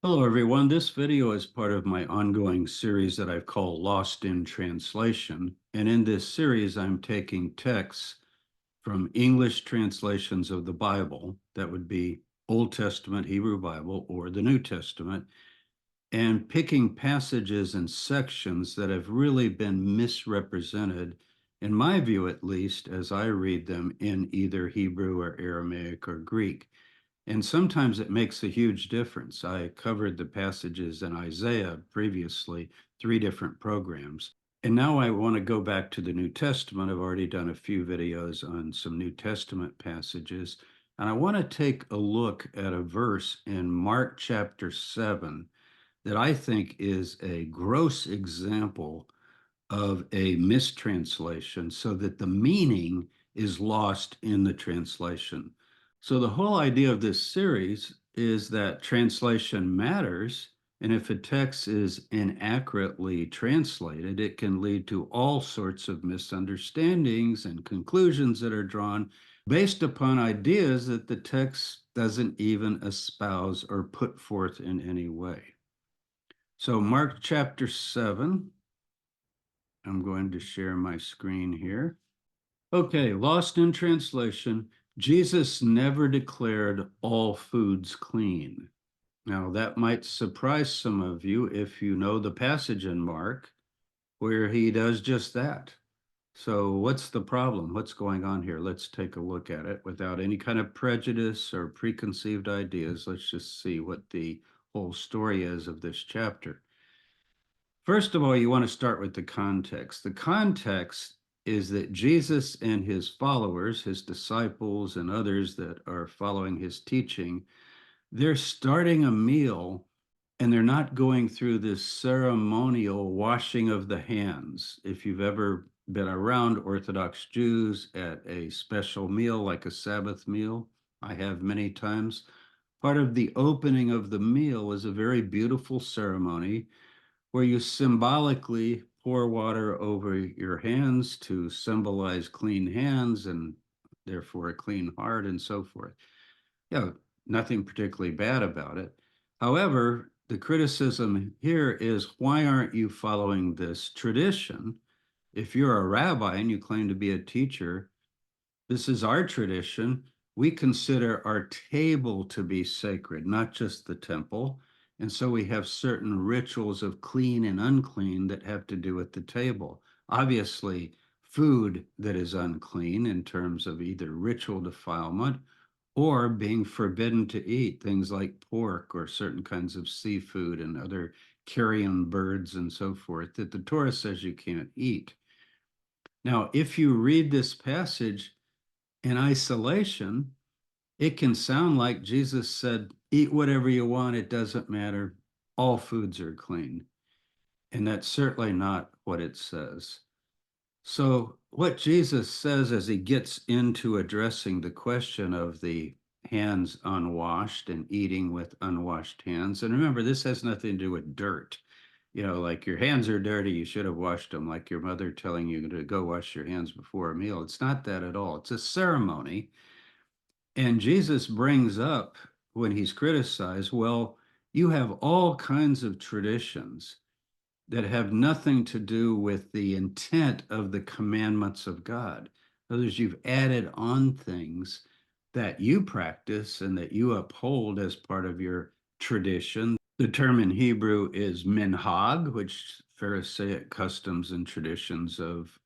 Hello, everyone. This video is part of my ongoing series that I've called Lost in Translation. And in this series, I'm taking texts from English translations of the Bible, that would be Old Testament Hebrew Bible or the New Testament, and picking passages and sections that have really been misrepresented, in my view at least, as I read them in either Hebrew or Aramaic or Greek. And sometimes it makes a huge difference. I covered the passages in Isaiah previously, 3 different programs. And now I want to go back to the New Testament. I've already done a few videos on some New Testament passages. And I want to take a look at a verse in Mark chapter 7 that I think is a gross example of a mistranslation so that the meaning is lost in the translation. So the whole idea of this series is that translation matters, and if a text is inaccurately translated, it can lead to all sorts of misunderstandings and conclusions that are drawn based upon ideas that the text doesn't even espouse or put forth in any way. So Mark chapter 7, I'm going to share my screen here. Okay, lost in translation. Jesus never declared all foods clean. Now, that might surprise some of you if you know the passage in Mark where he does just that. So what's the problem? What's going on here? Let's take a look at it without any kind of prejudice or preconceived ideas. Let's just see what the whole story is of this chapter. First of all, you want to start with the context. The context is that Jesus and his followers, his disciples and others that are following his teaching, they're starting a meal and they're not going through this ceremonial washing of the hands. If you've ever been around Orthodox Jews at a special meal like a Sabbath meal, I have many times, part of the opening of the meal is a very beautiful ceremony where you symbolically pour water over your hands to symbolize clean hands and therefore a clean heart and so forth. Yeah, nothing particularly bad about it. However, the criticism here is, why aren't you following this tradition? If you're a rabbi and you claim to be a teacher, this is our tradition. We consider our table to be sacred, not just the temple. And so we have certain rituals of clean and unclean that have to do with the table. Obviously, food that is unclean in terms of either ritual defilement or being forbidden to eat, things like pork or certain kinds of seafood and other carrion birds and so forth that the Torah says you can't eat. Now, if you read this passage in isolation, it can sound like Jesus said, eat whatever you want, it doesn't matter, all foods are clean. And that's certainly not what it says. So what Jesus says as he gets into addressing the question of the hands unwashed and eating with unwashed hands, and remember, this has nothing to do with dirt. Like your hands are dirty, you should have washed them, like your mother telling you to go wash your hands before a meal. It's not that at all. It's a ceremony. And Jesus brings up, when he's criticized, well, you have all kinds of traditions that have nothing to do with the intent of the commandments of God. In other words, you've added on things that you practice and that you uphold as part of your tradition. The term in Hebrew is minhag, which Pharisaic customs and traditions of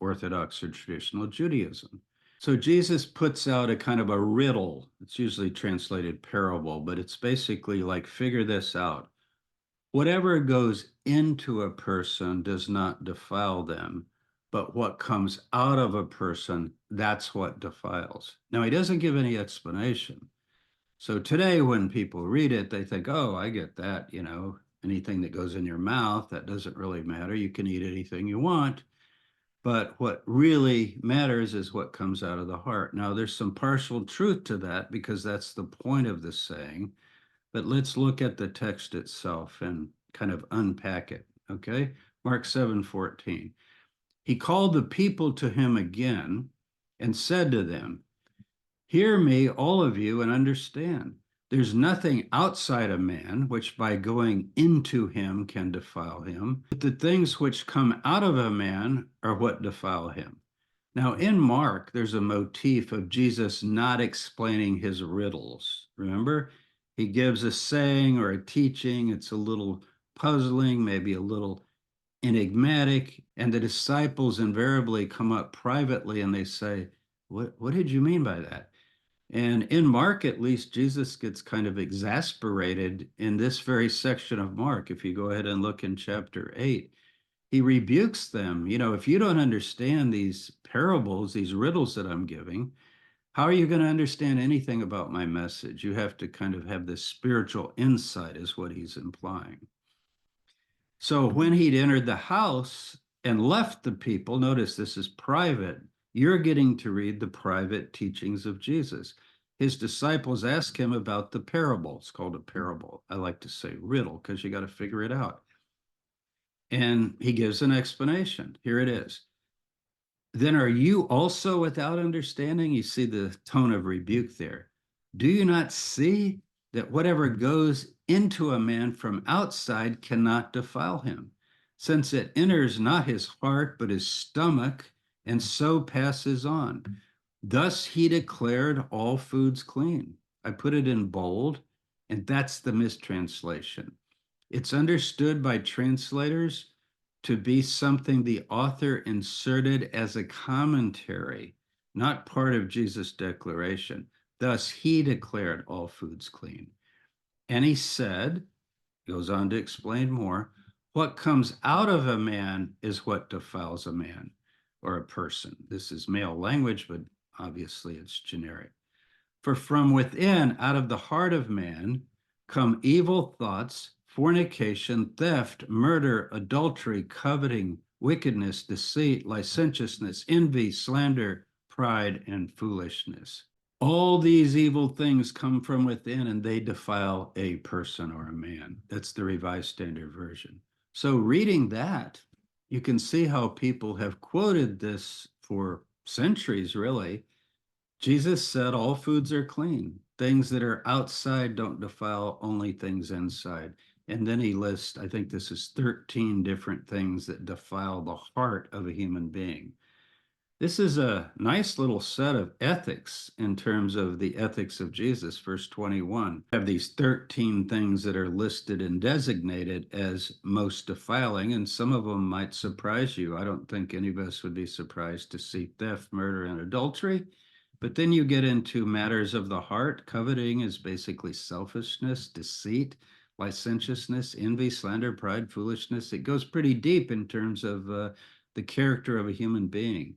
Orthodox or traditional Judaism. So Jesus puts out a kind of a riddle. It's usually translated parable, but it's basically like, figure this out. Whatever goes into a person does not defile them, but what comes out of a person, that's what defiles. Now, he doesn't give any explanation. So today, when people read it, they think, oh, I get that, anything that goes in your mouth, that doesn't really matter. You can eat anything you want. But what really matters is what comes out of the heart. Now, there's some partial truth to that because that's the point of the saying. But let's look at the text itself and kind of unpack it, okay? Mark 7:14. He called the people to him again and said to them, hear me, all of you, and understand. There's nothing outside a man which by going into him can defile him. But the things which come out of a man are what defile him. Now, in Mark, there's a motif of Jesus not explaining his riddles. Remember, he gives a saying or a teaching. It's a little puzzling, maybe a little enigmatic, and the disciples invariably come up privately and they say, what did you mean by that? And in Mark, at least, Jesus gets kind of exasperated in this very section of Mark. If you go ahead and look in chapter 8, he rebukes them. You know, if you don't understand these parables, these riddles that I'm giving, how are you going to understand anything about my message? You have to kind of have this spiritual insight, is what he's implying. So when he'd entered the house and left the people, notice this is private. You're getting to read the private teachings of Jesus. His disciples ask him about the parable. It's called a parable. I like to say riddle because you got to figure it out. And he gives an explanation. Here it is. Then are you also without understanding? You see the tone of rebuke there. Do you not see that whatever goes into a man from outside cannot defile him, since it enters not his heart, but his stomach, and so passes on? Thus he declared all foods clean. I put it in bold, and that's the mistranslation. It's understood by translators to be something the author inserted as a commentary, not part of Jesus' declaration. Thus, he declared all foods clean. And he said, goes on to explain more, what comes out of a man is what defiles a man or a person. This is male language, but obviously it's generic. For from within, out of the heart of man, come evil thoughts, fornication, theft, murder, adultery, coveting, wickedness, deceit, licentiousness, envy, slander, pride, and foolishness. All these evil things come from within and they defile a person or a man. That's the Revised Standard Version. So reading that, you can see how people have quoted this for centuries, really. Jesus said all foods are clean. Things that are outside don't defile, only things inside. And then he lists, I think this is 13 different things that defile the heart of a human being. This is a nice little set of ethics in terms of the ethics of Jesus. Verse 21 have these 13 things that are listed and designated as most defiling, and some of them might surprise you. I don't think any of us would be surprised to see theft, murder, and adultery. But then you get into matters of the heart. Coveting is basically selfishness, deceit, licentiousness, envy, slander, pride, foolishness. It goes pretty deep in terms of the character of a human being.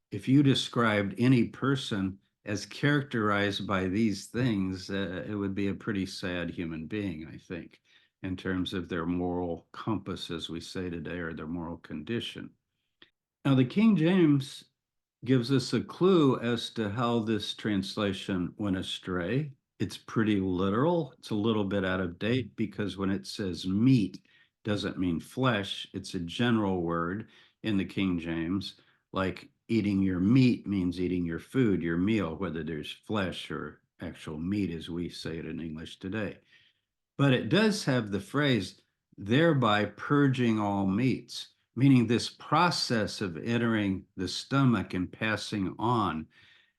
If you described any person as characterized by these things, it would be a pretty sad human being, I think, in terms of their moral compass, as we say today, or their moral condition. Now, the King James gives us a clue as to how this translation went astray. It's pretty literal. It's a little bit out of date because when it says meat, doesn't mean flesh. It's a general word in the King James, like eating your meat means eating your food, your meal, whether there's flesh or actual meat as we say it in English today. But it does have the phrase, thereby purging all meats, meaning this process of entering the stomach and passing on.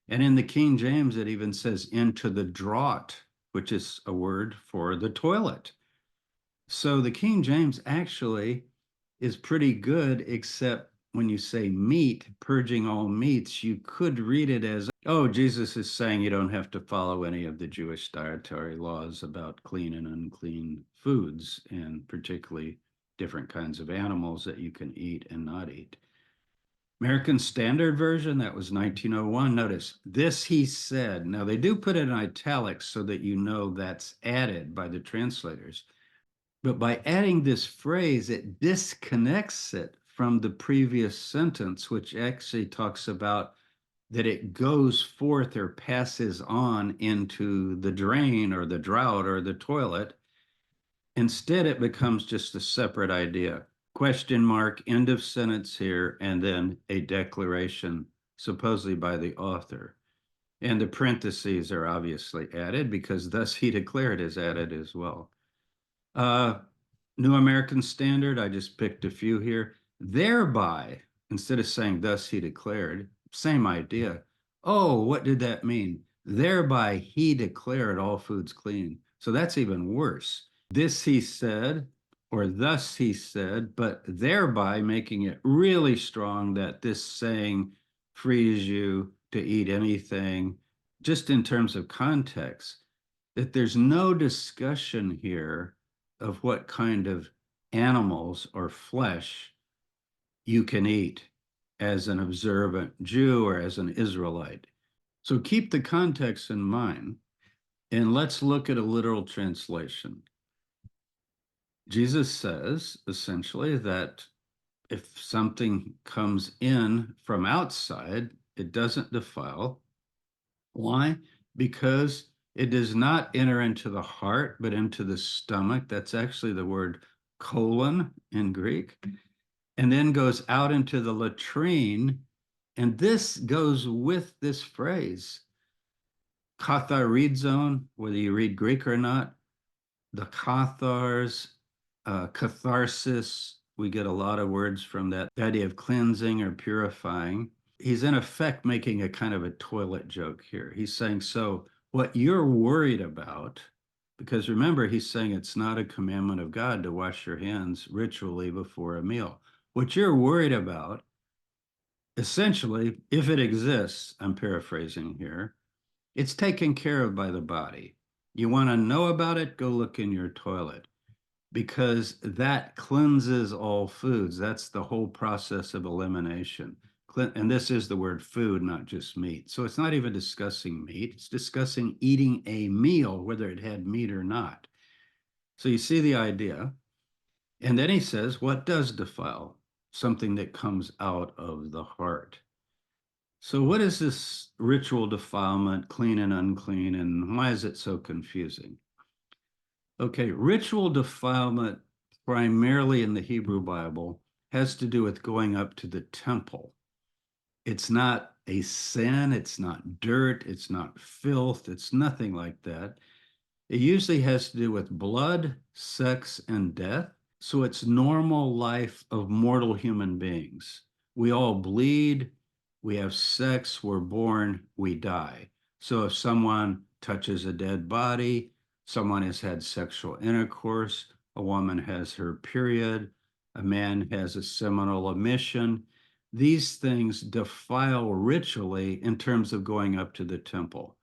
And in the King James, it even says into the draught, which is a word for the toilet. So the King James actually is pretty good, except when you say meat, purging all meats, you could read it as, oh, Jesus is saying you don't have to follow any of the Jewish dietary laws about clean and unclean foods, and particularly different kinds of animals that you can eat and not eat. American Standard Version, that was 1901. Notice, this he said. Now, they do put it in italics so that you know that's added by the translators. But by adding this phrase, it disconnects it from the previous sentence, which actually talks about that it goes forth or passes on into the drain or the drought or the toilet. Instead, it becomes just a separate idea. Question mark, end of sentence here, and then a declaration, supposedly by the author. And the parentheses are obviously added because thus he declared is added as well. New American Standard, I just picked a few here. Thereby, instead of saying thus he declared, same idea. Oh, what did that mean? Thereby he declared all foods clean. So that's even worse. This he said, or thus he said, but thereby making it really strong that this saying frees you to eat anything, just in terms of context, that there's no discussion here of what kind of animals or flesh you can eat as an observant Jew or as an Israelite. So keep the context in mind, and let's look at a literal translation. Jesus says essentially that if something comes in from outside, it doesn't defile. Why? Because it does not enter into the heart, but into the stomach. That's actually the word colon in Greek, and then goes out into the latrine. And this goes with this phrase, katharizon, whether you read Greek or not, the kathars, catharsis. We get a lot of words from that, the idea of cleansing or purifying. He's in effect making a kind of a toilet joke here. He's saying, so what you're worried about, because remember, he's saying it's not a commandment of God to wash your hands ritually before a meal. What you're worried about, essentially, if it exists, I'm paraphrasing here, it's taken care of by the body. You want to know about it? Go look in your toilet, because that cleanses all foods. That's the whole process of elimination. And this is the word food, not just meat. So it's not even discussing meat. It's discussing eating a meal, whether it had meat or not. So you see the idea. And then he says, what does defile? Something that comes out of the heart. So what is this ritual defilement, clean and unclean, and why is it so confusing? Okay, ritual defilement, primarily in the Hebrew Bible, has to do with going up to the temple. It's not a sin, it's not dirt, it's not filth, it's nothing like that. It usually has to do with blood, sex, and death. So it's normal life of mortal human beings. We all bleed, we have sex, we're born, we die. So if someone touches a dead body, someone has had sexual intercourse, a woman has her period, a man has a seminal emission, these things defile ritually in terms of going up to the temple.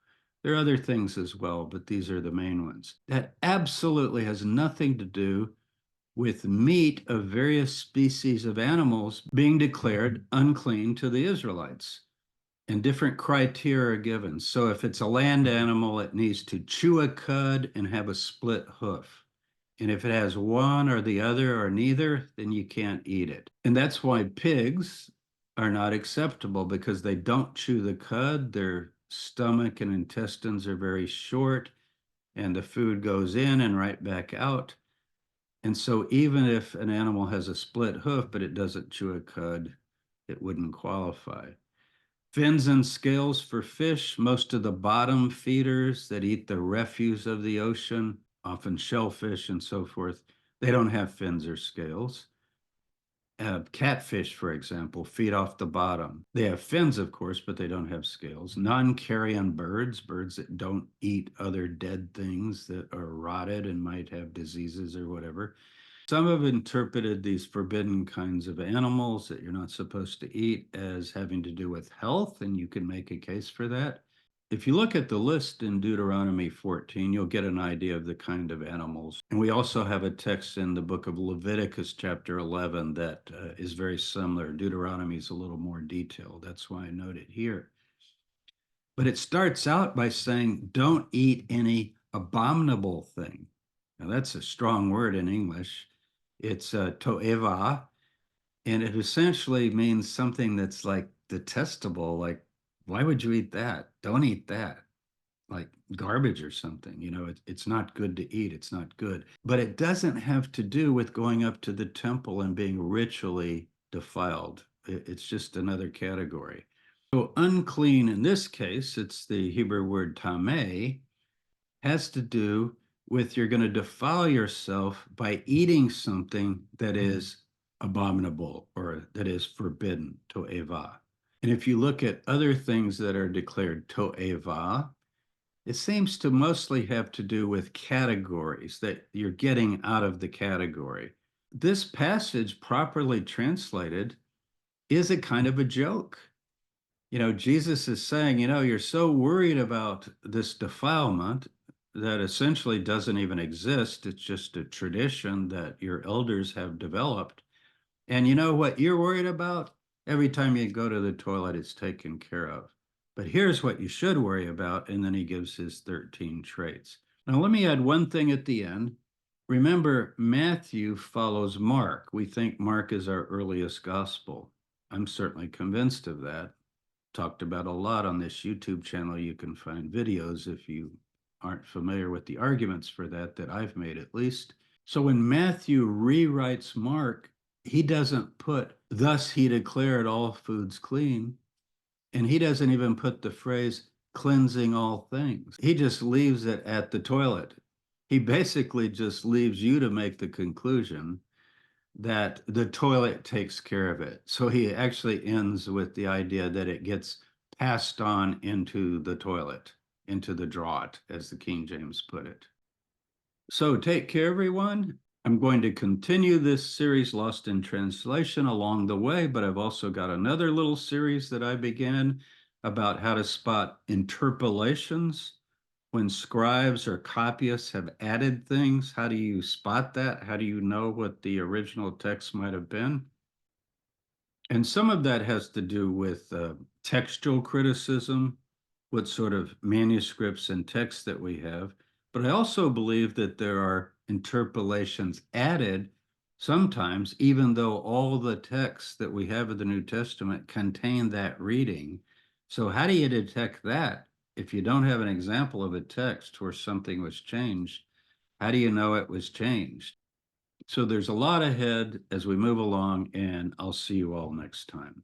There are other things as well, but these are the main ones. That absolutely has nothing to do with meat of various species of animals being declared unclean to the Israelites. And different criteria are given. So if it's a land animal, it needs to chew a cud and have a split hoof. And if it has one or the other or neither, then you can't eat it. And that's why pigs are not acceptable, because they don't chew the cud. Their stomach and intestines are very short, and the food goes in and right back out. And so even if an animal has a split hoof, but it doesn't chew a cud, it wouldn't qualify. Fins and scales for fish. Most of the bottom feeders that eat the refuse of the ocean, often shellfish and so forth, they don't have fins or scales. Catfish, for example, feed off the bottom. They have fins, of course, but they don't have scales. Non-carrion birds, birds that don't eat other dead things that are rotted and might have diseases or whatever. Some have interpreted these forbidden kinds of animals that you're not supposed to eat as having to do with health, and you can make a case for that. If you look at the list in Deuteronomy 14, you'll get an idea of the kind of animals. And we also have a text in the book of Leviticus, chapter 11, that is very similar. Deuteronomy is a little more detailed. That's why I note it here. But it starts out by saying, don't eat any abominable thing. Now, that's a strong word in English. It's to'eva, and it essentially means something that's like detestable, like, why would you eat that? Don't eat that. Like garbage or something, it's not good to eat. It's not good. But it doesn't have to do with going up to the temple and being ritually defiled. It's just another category. So unclean in this case, it's the Hebrew word tameh, has to do with you're going to defile yourself by eating something that is abominable or that is forbidden, to'eva. And if you look at other things that are declared to'eva, it seems to mostly have to do with categories that you're getting out of the category. This passage, properly translated, is a kind of a joke. Jesus is saying, you're so worried about this defilement that essentially doesn't even exist. It's just a tradition that your elders have developed. And you know what you're worried about? Every time you go to the toilet, it's taken care of. But here's what you should worry about. And then he gives his 13 traits. Now, let me add one thing at the end. Remember, Matthew follows Mark. We think Mark is our earliest gospel. I'm certainly convinced of that. Talked about a lot on this YouTube channel. You can find videos if you aren't familiar with the arguments for that I've made at least. So when Matthew rewrites Mark, he doesn't put, thus he declared all foods clean. And he doesn't even put the phrase cleansing all things. He just leaves it at the toilet. He basically just leaves you to make the conclusion that the toilet takes care of it. So he actually ends with the idea that it gets passed on into the toilet, into the draught, as the King James put it. So take care, everyone. I'm going to continue this series, Lost in Translation, along the way, but I've also got another little series that I began about how to spot interpolations. When scribes or copyists have added things, how do you spot that? How do you know what the original text might have been? And some of that has to do with textual criticism, what sort of manuscripts and texts that we have. But I also believe that there are interpolations added sometimes, even though all the texts that we have of the New Testament contain that reading. So how do you detect that? If you don't have an example of a text where something was changed, how do you know it was changed? So there's a lot ahead as we move along, and I'll see you all next time.